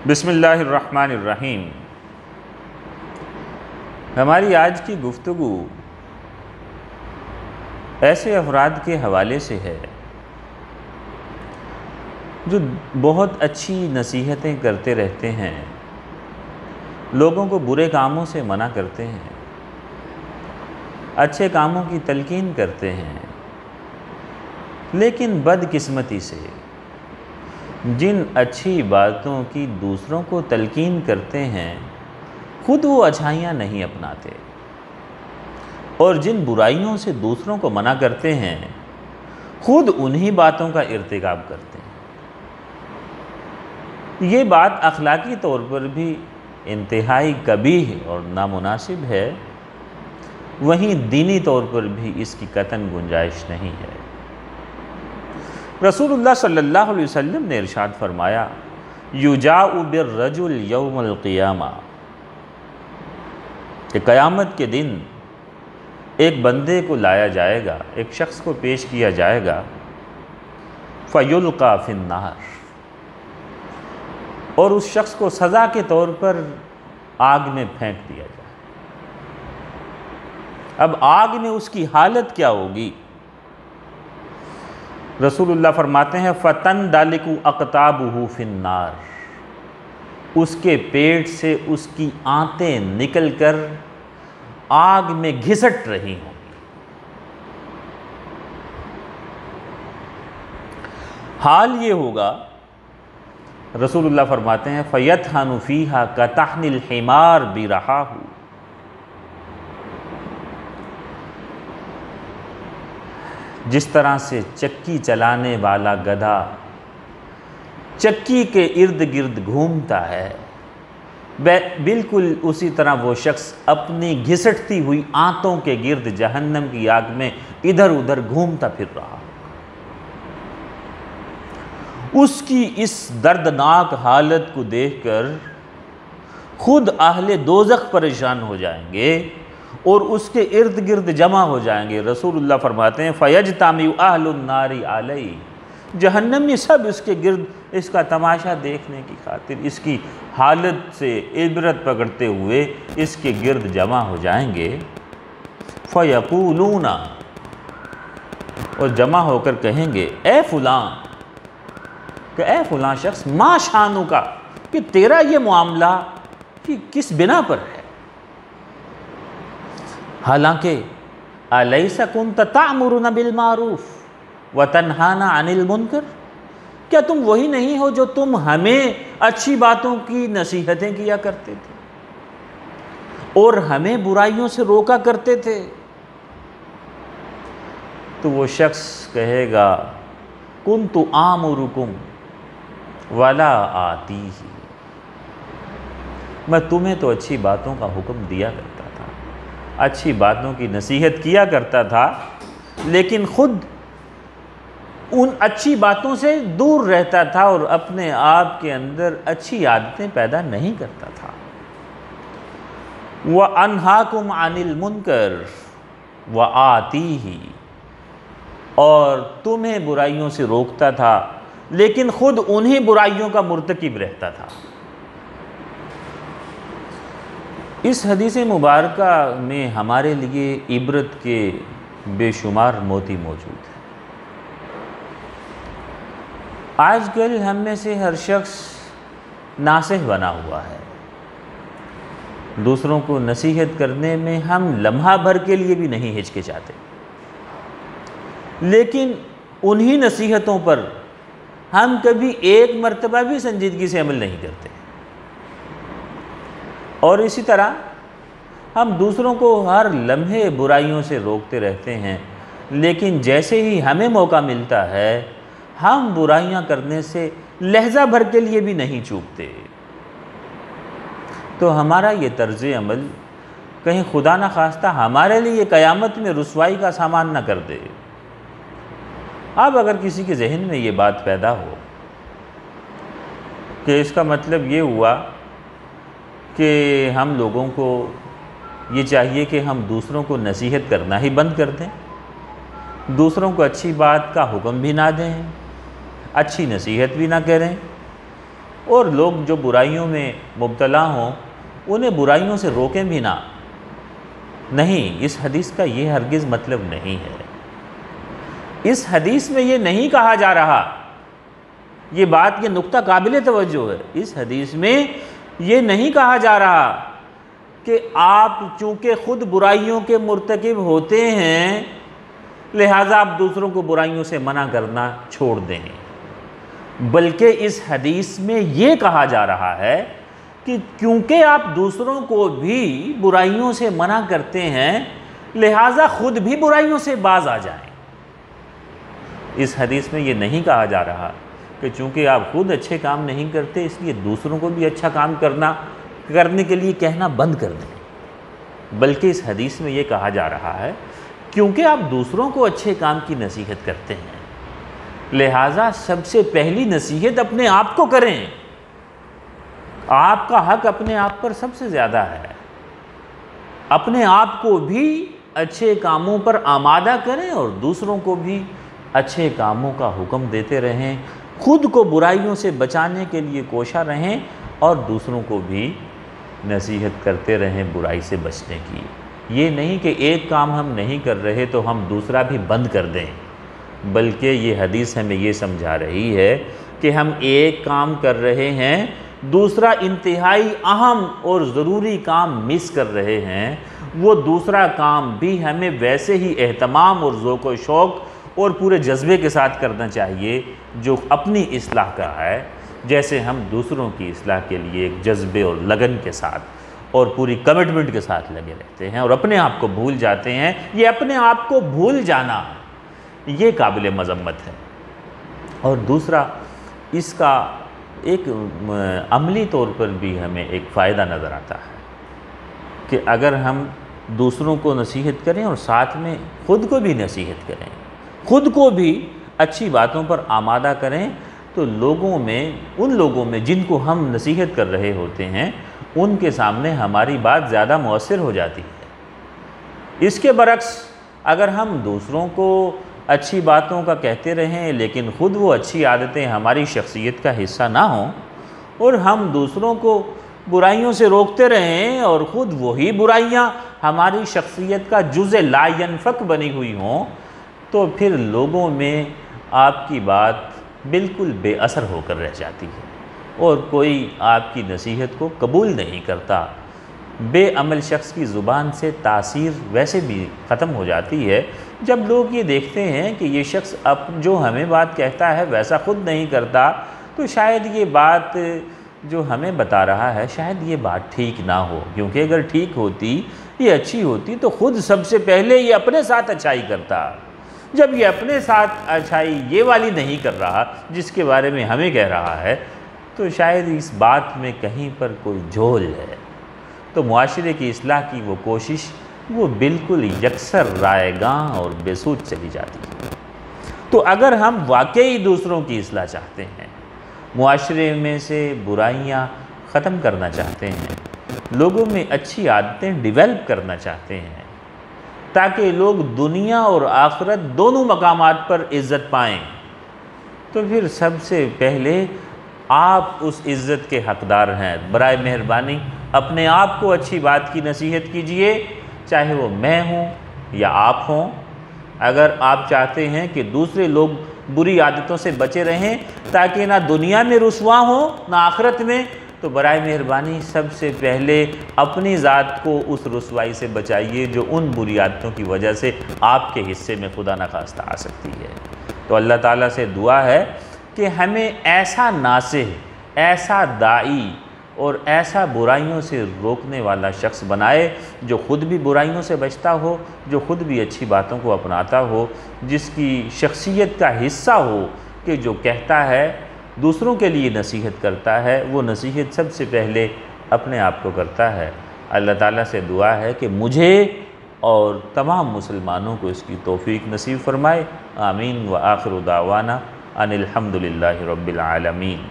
بسم اللہ الرحمن الرحیم۔ ہماری آج کی گفتگو ایسے افراد کے حوالے سے ہے جو بہت اچھی نصیحتیں کرتے رہتے ہیں، لوگوں کو برے کاموں سے منع کرتے ہیں، اچھے کاموں کی تلقین کرتے ہیں، لیکن بدقسمتی سے جن اچھی باتوں کی دوسروں کو تلقین کرتے ہیں خود وہ اچھائیاں نہیں اپناتے، اور جن برائیوں سے دوسروں کو منع کرتے ہیں خود انہی باتوں کا ارتکاب کرتے ہیں۔ یہ بات اخلاقی طور پر بھی انتہائی قبیح اور نامناسب ہے، وہیں دینی طور پر بھی اس کی قطعاً گنجائش نہیں ہے۔ رسول اللہ صلی اللہ علیہ وسلم نے ارشاد فرمایا، یجاء بالرجل یوم القیامہ، کہ قیامت کے دن ایک بندے کو لایا جائے گا، ایک شخص کو پیش کیا جائے گا، فیلقی فی النار، اور اس شخص کو سزا کے طور پر آگ میں پھینک دیا جائے۔ اب آگ میں اس کی حالت کیا ہوگی؟ رسول اللہ فرماتے ہیں فَتَنْدَلِكُ أَقْطَابُهُ فِي النَّارِ، اس کے پیٹ سے اس کی آنتیں نکل کر آگ میں گھسٹ رہی ہوں گی۔ حال یہ ہوگا، رسول اللہ فرماتے ہیں فَيَطْحَنُ فِيهَا كَطَحْنِ الْحِمَارِ بِرَحَاهُ، جس طرح سے چکی چلانے والا گدھا چکی کے ارد گرد گھومتا ہے، بالکل اسی طرح وہ شخص اپنی گھسٹتی ہوئی آنتوں کے گرد جہنم کی آگ میں ادھر ادھر گھومتا پھر رہا۔ اس کی اس دردناک حالت کو دیکھ کر خود اہل دوزخ پریشان ہو جائیں گے اور اس کے ارد گرد جمع ہو جائیں گے۔ رسول اللہ فرماتے ہیں فَيَجْتَمِعُ أَهْلُ النَّارِ عَلَيْهِ، جہنم میں سب اس کے گرد اس کا تماشا دیکھنے کی خاطر اس کی حالت سے عبرت پکڑتے ہوئے اس کے گرد جمع ہو جائیں گے۔ فَيَقُولُونَ، اور جمع ہو کر کہیں گے اے فلاں، کہ اے فلاں شخص، ما شانُکَ، کہ تیرا یہ معاملہ کس بنا پر ہے؟ حالانکہ الیس کنت تأمرنا بالمعروف وتنہانا عن المنکر، کیا تم وہی نہیں ہو جو تم ہمیں اچھی باتوں کی نصیحتیں کیا کرتے تھے اور ہمیں برائیوں سے روکا کرتے تھے؟ تو وہ شخص کہے گا کنت آمرکم ولا آتیہ، میں تمہیں تو اچھی باتوں کا حکم دیا کرتا تھا، اچھی باتوں کی نصیحت کیا کرتا تھا، لیکن خود ان اچھی باتوں سے دور رہتا تھا اور اپنے آپ کے اندر اچھی عادتیں پیدا نہیں کرتا تھا۔ وَأَنْهَاكُمْ عَنِ الْمُنْكَرِ وَآتِيهِ، اور تمہیں برائیوں سے روکتا تھا لیکن خود انہی برائیوں کا مرتکب رہتا تھا۔ اس حدیث مبارکہ میں ہمارے لیے عبرت کے بے شمار موتی موجود ہیں۔ آج کل ہم میں سے ہر شخص ناصح بنا ہوا ہے، دوسروں کو نصیحت کرنے میں ہم لمحہ بھر کے لیے بھی نہیں ہچکچاتے، لیکن انہی نصیحتوں پر ہم کبھی ایک مرتبہ بھی سنجیدگی سے عمل نہیں کرتے، اور اسی طرح ہم دوسروں کو ہر لمحے برائیوں سے روکتے رہتے ہیں، لیکن جیسے ہی ہمیں موقع ملتا ہے ہم برائیاں کرنے سے لحظہ بھر کے لیے بھی نہیں چوکتے۔ تو ہمارا یہ طرز عمل کہیں خدا نہ خواستہ ہمارے لیے قیامت میں رسوائی کا سامان نہ کر دے۔ اب اگر کسی کے ذہن میں یہ بات پیدا ہو کہ اس کا مطلب یہ ہوا کہ ہم لوگوں کو یہ چاہیے کہ ہم دوسروں کو نصیحت کرنا ہی بند کر دیں، دوسروں کو اچھی بات کا حکم بھی نہ دیں، اچھی نصیحت بھی نہ کریں، اور لوگ جو برائیوں میں مبتلا ہوں انہیں برائیوں سے روکیں بھی نہ. نہیں، اس حدیث کا یہ ہرگز مطلب نہیں ہے. اس حدیث میں یہ نہیں کہا جا رہا، یہ بات، یہ نقطہ قابل توجہ ہے. اس حدیث میں یہ نہیں کہا جا رہا کہ آپ چونکہ خود برائیوں کے مرتکب ہوتے ہیں لہٰذا آپ دوسروں کو برائیوں سے منع کرنا چھوڑ دیں، بلکہ اس حدیث میں یہ کہا جا رہا ہے کہ کیونکہ آپ دوسروں کو بھی برائیوں سے منع کرتے ہیں لہٰذا خود بھی برائیوں سے باز آ جائیں. اس حدیث میں یہ نہیں کہا جا رہا کہ چونکہ آپ خود اچھے کام نہیں کرتے اس لیے دوسروں کو بھی اچھا کام کرنے کے لیے کہنا بند کر دیں، بلکہ اس حدیث میں یہ کہا جا رہا ہے کیونکہ آپ دوسروں کو اچھے کام کی نصیحت کرتے ہیں لہٰذا سب سے پہلی نصیحت اپنے آپ کو کریں. آپ کا حق اپنے آپ پر سب سے زیادہ ہے. اپنے آپ کو بھی اچھے کاموں پر آمادہ کریں اور دوسروں کو بھی اچھے کاموں کا حکم دیتے رہیں. خود کو برائیوں سے بچانے کے لیے کوشاں رہیں اور دوسروں کو بھی نصیحت کرتے رہیں برائی سے بچنے کی. یہ نہیں کہ ایک کام ہم نہیں کر رہے تو ہم دوسرا بھی بند کر دیں، بلکہ یہ حدیث ہمیں یہ سمجھا رہی ہے کہ ہم ایک کام کر رہے ہیں دوسرا انتہائی اہم اور ضروری کام مس کر رہے ہیں، وہ دوسرا کام بھی ہمیں ویسے ہی اہتمام اور ذوق و شوق اور پورے جذبے کے ساتھ کرنا چاہیے جو اپنی اصلاح کا ہے، جیسے ہم دوسروں کی اصلاح کے لیے ایک جذبے اور لگن کے ساتھ اور پوری کمٹمنٹ کے ساتھ لگے رہتے ہیں اور اپنے آپ کو بھول جاتے ہیں. یہ اپنے آپ کو بھول جانا یہ قابل مذمت ہے. اور دوسرا اس کا ایک عملی طور پر بھی ہمیں ایک فائدہ نظر آتا ہے کہ اگر ہم دوسروں کو نصیحت کریں اور ساتھ میں خود کو بھی نصیحت کریں، خود کو بھی اچھی باتوں پر آمادہ کریں، تو ان لوگوں میں جن کو ہم نصیحت کر رہے ہوتے ہیں ان کے سامنے ہماری بات زیادہ مؤثر ہو جاتی ہے. اس کے برعکس اگر ہم دوسروں کو اچھی باتوں کا کہتے رہیں لیکن خود وہ اچھی عادتیں ہماری شخصیت کا حصہ نہ ہوں اور ہم دوسروں کو برائیوں سے روکتے رہیں اور خود وہی برائیاں ہماری شخصیت کا جزء لا ینفک بنی ہوئی ہوں، تو پھر لوگوں میں آپ کی بات بالکل بے اثر ہو کر رہ جاتی ہے اور کوئی آپ کی نصیحت کو قبول نہیں کرتا. بے عمل شخص کی زبان سے تاثیر ویسے بھی ختم ہو جاتی ہے. جب لوگ یہ دیکھتے ہیں کہ یہ شخص جو ہمیں بات کہتا ہے ویسا خود نہیں کرتا، تو شاید یہ بات جو ہمیں بتا رہا ہے شاید یہ بات ٹھیک نہ ہو، کیونکہ اگر ٹھیک ہوتی، یہ اچھی ہوتی تو خود سب سے پہلے یہ اپنے ساتھ اچھائی کرتا. جب یہ اپنے ساتھ اچھائی یہ والی نہیں کر رہا جس کے بارے میں ہمیں کہہ رہا ہے، تو شاید اس بات میں کہیں پر کوئی جھول ہے. تو معاشرے کی اصلاح کی وہ کوشش وہ بالکل یکسر رائے گاں اور بے سود چلی جاتی ہے. تو اگر ہم واقعی دوسروں کی اصلاح چاہتے ہیں، معاشرے میں سے برائیاں ختم کرنا چاہتے ہیں، لوگوں میں اچھی عادتیں ڈیولپ کرنا چاہتے ہیں تاکہ لوگ دنیا اور آخرت دونوں مقامات پر عزت پائیں، تو پھر سب سے پہلے آپ اس عزت کے حقدار ہیں. برائے مہربانی اپنے آپ کو اچھی بات کی نصیحت کیجئے، چاہے وہ میں ہوں یا آپ ہوں. اگر آپ چاہتے ہیں کہ دوسرے لوگ بری عادتوں سے بچے رہیں تاکہ نہ دنیا میں رسوا ہوں نہ آخرت میں، تو برائے مہربانی سب سے پہلے اپنی ذات کو اس رسوائی سے بچائیے جو ان بری عادتوں کی وجہ سے آپ کے حصے میں خدا نخواستہ آ سکتی ہے. تو اللہ تعالیٰ سے دعا ہے کہ ہمیں ایسا ناصح، ایسا داعی اور ایسا برائیوں سے روکنے والا شخص بنائے جو خود بھی برائیوں سے بچتا ہو، جو خود بھی اچھی باتوں کو اپناتا ہو، جس کی شخصیت کا حصہ ہو کہ جو کہتا ہے دوسروں کے لیے نصیحت کرتا ہے، وہ نصیحت سب سے پہلے اپنے آپ کو کرتا ہے. اللہ تعالیٰ سے دعا ہے کہ مجھے اور تمام مسلمانوں کو اس کی توفیق نصیب فرمائے. آمین. وآخر دعوانا ان الحمد للہ رب العالمین.